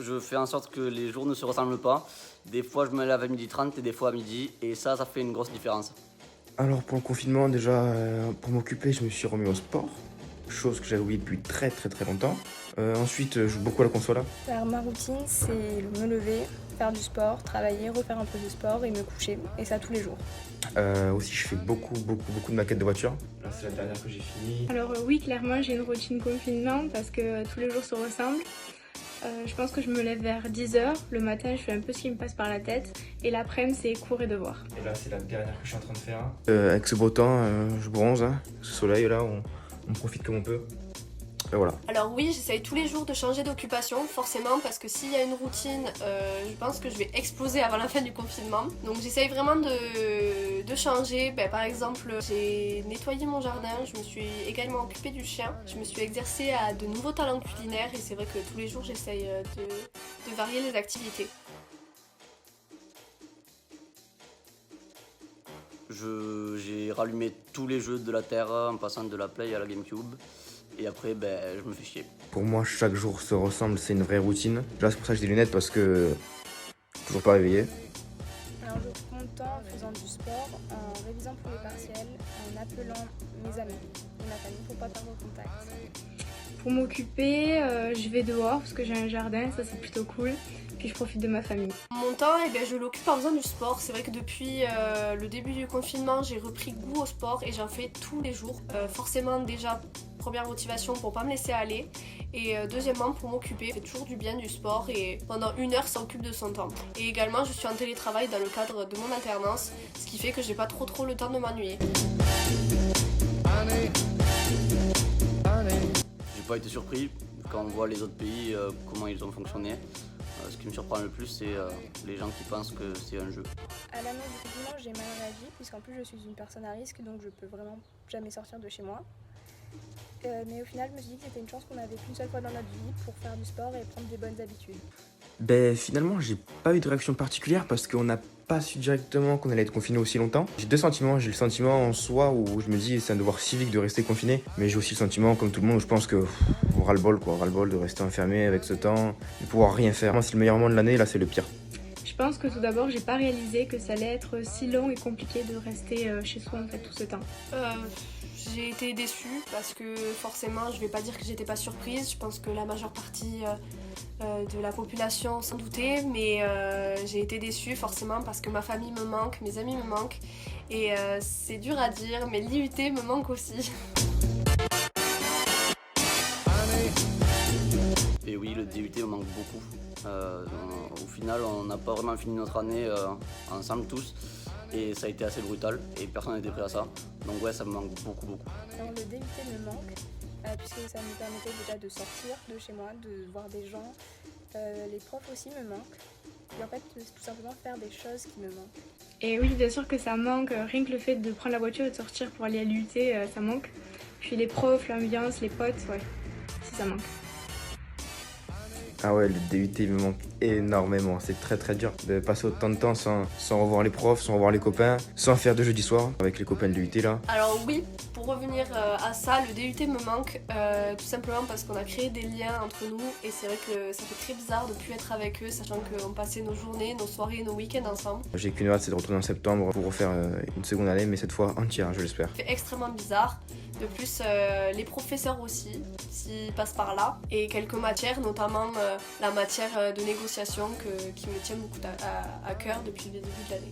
Je fais en sorte que les jours ne se ressemblent pas. Des fois, je me lève à 12h30 et des fois à midi. Et ça fait une grosse différence. Alors pour le confinement, déjà, pour m'occuper, je me suis remis au sport. Chose que j'avais oubliée depuis très longtemps. Ensuite, je joue beaucoup à la console. Alors ma routine, c'est me lever, faire du sport, travailler, refaire un peu de sport et me coucher. Et ça tous les jours. Aussi, je fais beaucoup de maquettes de voitures. Là, c'est la dernière que j'ai finie. Alors oui, clairement, j'ai une routine confinement parce que tous les jours se ressemblent. Je pense que je me lève vers 10h. Le matin, je fais un peu ce qui me passe par la tête. Et l'après-midi, c'est cours et devoirs. Et là, c'est la dernière que je suis en train de faire. Avec ce beau temps, je bronze. Hein. Ce soleil, là, on profite comme on peut. Et voilà. Alors oui, j'essaye tous les jours de changer d'occupation, forcément, parce que s'il y a une routine, je pense que je vais exploser avant la fin du confinement. Donc j'essaye vraiment de changer. Par exemple, j'ai nettoyé mon jardin, je me suis également occupée du chien, je me suis exercée à de nouveaux talents culinaires et c'est vrai que tous les jours j'essaye de varier les activités. J'ai rallumé tous les jeux de la Terre en passant de la Play à la GameCube. Et après, je me fais chier. Pour moi, chaque jour se ressemble, c'est une vraie routine. Là, c'est pour ça que j'ai des lunettes parce que je suis toujours pas réveillé. Alors je coupe mon temps en faisant du sport, en révisant pour les partiels, en appelant mes amis et ma famille pour pas perdre contact. Pour m'occuper, je vais dehors parce que j'ai un jardin, ça c'est plutôt cool. Puis je profite de ma famille. Mon temps, je l'occupe en faisant du sport. C'est vrai que depuis le début du confinement, j'ai repris goût au sport et j'en fais tous les jours. Forcément déjà, première motivation pour pas me laisser aller. Et deuxièmement, pour m'occuper, je fais toujours du bien du sport et pendant 1 heure, ça occupe de son temps. Et également, je suis en télétravail dans le cadre de mon alternance, ce qui fait que j'ai pas trop le temps de m'ennuyer. J'ai pas été surpris quand on voit les autres pays, comment ils ont fonctionné. Ce qui me surprend le plus, c'est les gens qui pensent que c'est un jeu. À l'annonce du confinement, j'ai mal réagi puisqu'en plus je suis une personne à risque, donc je peux vraiment jamais sortir de chez moi. Mais au final, je me suis dit que c'était une chance qu'on avait qu'une seule fois dans notre vie pour faire du sport et prendre des bonnes habitudes. Finalement, j'ai pas eu de réaction particulière parce qu'on n'a pas su directement qu'on allait être confiné aussi longtemps. J'ai deux sentiments. J'ai le sentiment en soi où je me dis c'est un devoir civique de rester confiné, mais j'ai aussi le sentiment, comme tout le monde, où je pense que on ras-le-bol, quoi. Ras-le-bol de rester enfermé avec ce temps, de pouvoir rien faire. Moi, c'est le meilleur moment de l'année, là, c'est le pire. Je pense que tout d'abord, j'ai pas réalisé que ça allait être si long et compliqué de rester chez soi en fait tout ce temps. J'ai été déçue parce que forcément, je vais pas dire que j'étais pas surprise. Je pense que la majeure partie de la population s'en doutait, mais j'ai été déçue forcément parce que ma famille me manque, mes amis me manquent et c'est dur à dire, mais l'IUT me manque aussi. Et oui, le DUT me manque beaucoup. Au final, on n'a pas vraiment fini notre année ensemble tous. Et ça a été assez brutal et personne n'était prêt à ça. Donc ouais, ça me manque beaucoup. Alors le DUT me manque puisque ça me permettait déjà de sortir de chez moi, de voir des gens. Les profs aussi me manquent. Et en fait, c'est tout simplement faire des choses qui me manquent. Et oui, bien sûr que ça manque, rien que le fait de prendre la voiture et de sortir pour aller à l'IUT, ça manque. Puis les profs, l'ambiance, les potes, ouais, si ça manque. Ah ouais, le DUT il me manque énormément. C'est très dur de passer autant de temps sans revoir les profs, sans revoir les copains, sans faire de jeudi soir avec les copains de l'UT là. Alors oui, pour revenir à ça, le DUT me manque tout simplement parce qu'on a créé des liens entre nous et c'est vrai que ça fait très bizarre de ne plus être avec eux, sachant qu'on passait nos journées, nos soirées, nos week-ends ensemble. J'ai qu'une hâte, c'est de retourner en septembre pour refaire une seconde année, mais cette fois entière, je l'espère. C'est extrêmement bizarre. De plus, les professeurs aussi, s'ils passent par là, et quelques matières, notamment la matière de négociation qui me tient beaucoup à cœur depuis le début de l'année.